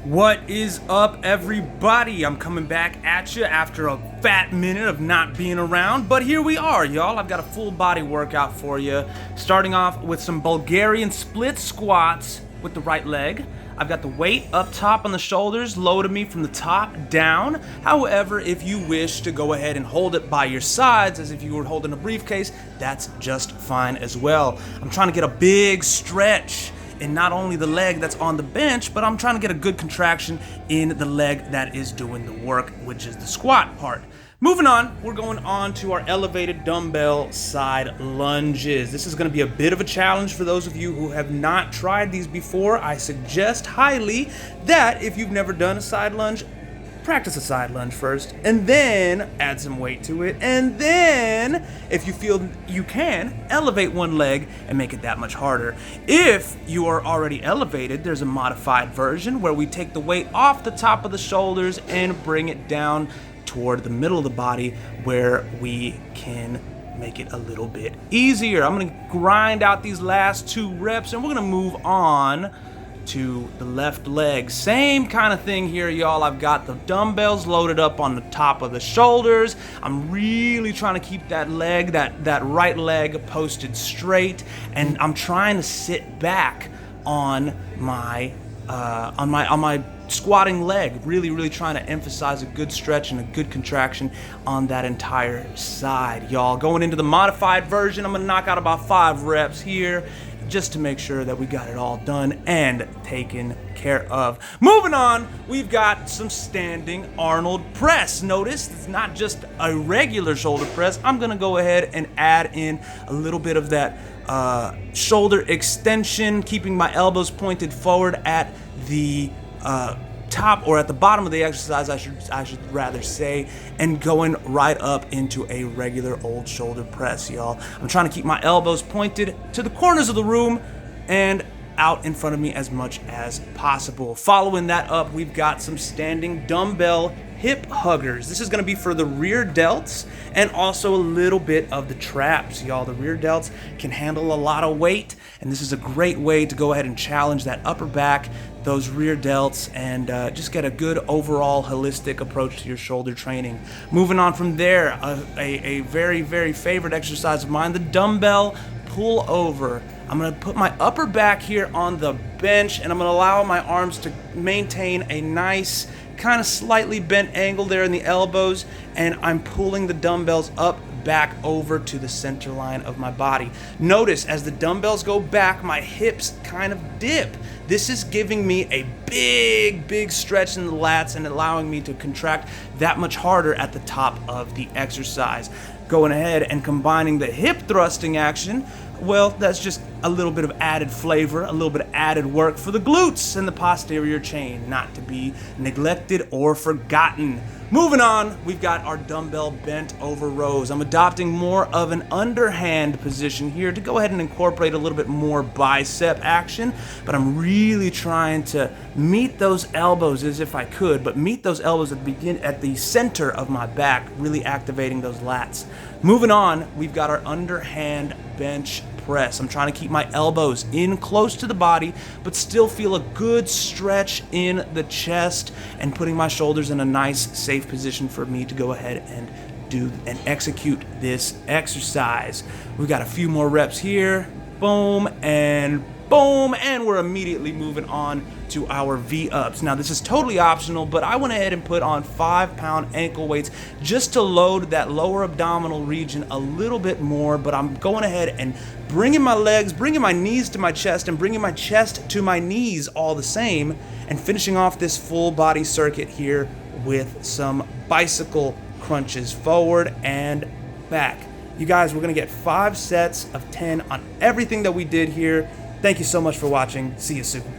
What is up, everybody? I'm coming back at you after a fat minute of not being around, but here we are, y'all. I've got a full body workout for you, starting off with some Bulgarian split squats with the right leg. I've got the weight up top on the shoulders, loaded me from the top down. However, if you wish to go ahead and hold it by your sides as if you were holding a briefcase, that's just fine as well. I'm trying to get a big stretch in not only the leg that's on the bench, but I'm trying to get a good contraction in the leg that is doing the work, which is the squat part. Moving on, we're going on to our elevated dumbbell side lunges. This is going to be a bit of a challenge for those of you who have not tried these before. I suggest highly that if you've never done a side lunge, practice a side lunge first, and then add some weight to it, and then, if you feel you can, elevate one leg and make it that much harder. If you are already elevated, there's a modified version where we take the weight off the top of the shoulders and bring it down toward the middle of the body where we can make it a little bit easier. I'm gonna grind out these last 2 reps and we're gonna move on to the left leg. Same kind of thing here, y'all. I've got the dumbbells loaded up on the top of the shoulders. I'm really trying to keep that leg, that right leg posted straight, and I'm trying to sit back on my squatting leg, really trying to emphasize a good stretch and a good contraction on that entire side, y'all. Going into the modified version, I'm gonna knock out about 5 reps here just to make sure that we got it all done and taken care of. Moving on, we've got some standing Arnold press. Notice it's not just a regular shoulder press. I'm gonna go ahead and add in a little bit of that shoulder extension, keeping my elbows pointed forward at the top, or at the bottom of the exercise, I should rather say, and going right up into a regular old shoulder press, y'all. I'm trying to keep my elbows pointed to the corners of the room and out in front of me as much as possible. Following that up, we've got some standing dumbbell hip huggers. This is going to be for the rear delts and also a little bit of the traps, y'all. The rear delts can handle a lot of weight, and this is a great way to go ahead and challenge that upper back, those rear delts, and just get a good overall holistic approach to your shoulder training. Moving on from there, a very favorite exercise of mine, the dumbbell pull over. I'm gonna put my upper back here on the bench, and I'm gonna allow my arms to maintain a nice kind of slightly bent angle there in the elbows, and I'm pulling the dumbbells up back over to the center line of my body. Notice as the dumbbells go back, my hips kind of dip. This is giving me a big stretch in the lats and allowing me to contract that much harder at the top of the exercise. Going ahead and combining the hip thrusting action, well, that's just a little bit of added flavor, a little bit of added work for the glutes and the posterior chain, not to be neglected or forgotten. Moving on, we've got our dumbbell bent over rows. I'm adopting more of an underhand position here to go ahead and incorporate a little bit more bicep action, but I'm really trying to meet those elbows as if I could, but meet those elbows at the center of my back, really activating those lats. Moving on, we've got our underhand bench press. I'm trying to keep my elbows in close to the body, but still feel a good stretch in the chest and putting my shoulders in a nice, safe position for me to go ahead and do and execute this exercise. We've got a few more reps here. Boom, and we're immediately moving on to our V-ups. Now, this is totally optional, but I went ahead and put on 5-pound ankle weights just to load that lower abdominal region a little bit more, but I'm going ahead and bringing my legs, bringing my knees to my chest, and bringing my chest to my knees all the same, and finishing off this full body circuit here with some bicycle crunches forward and back. You guys, we're gonna get 5 sets of 10 on everything that we did here. Thank you so much for watching. See you soon.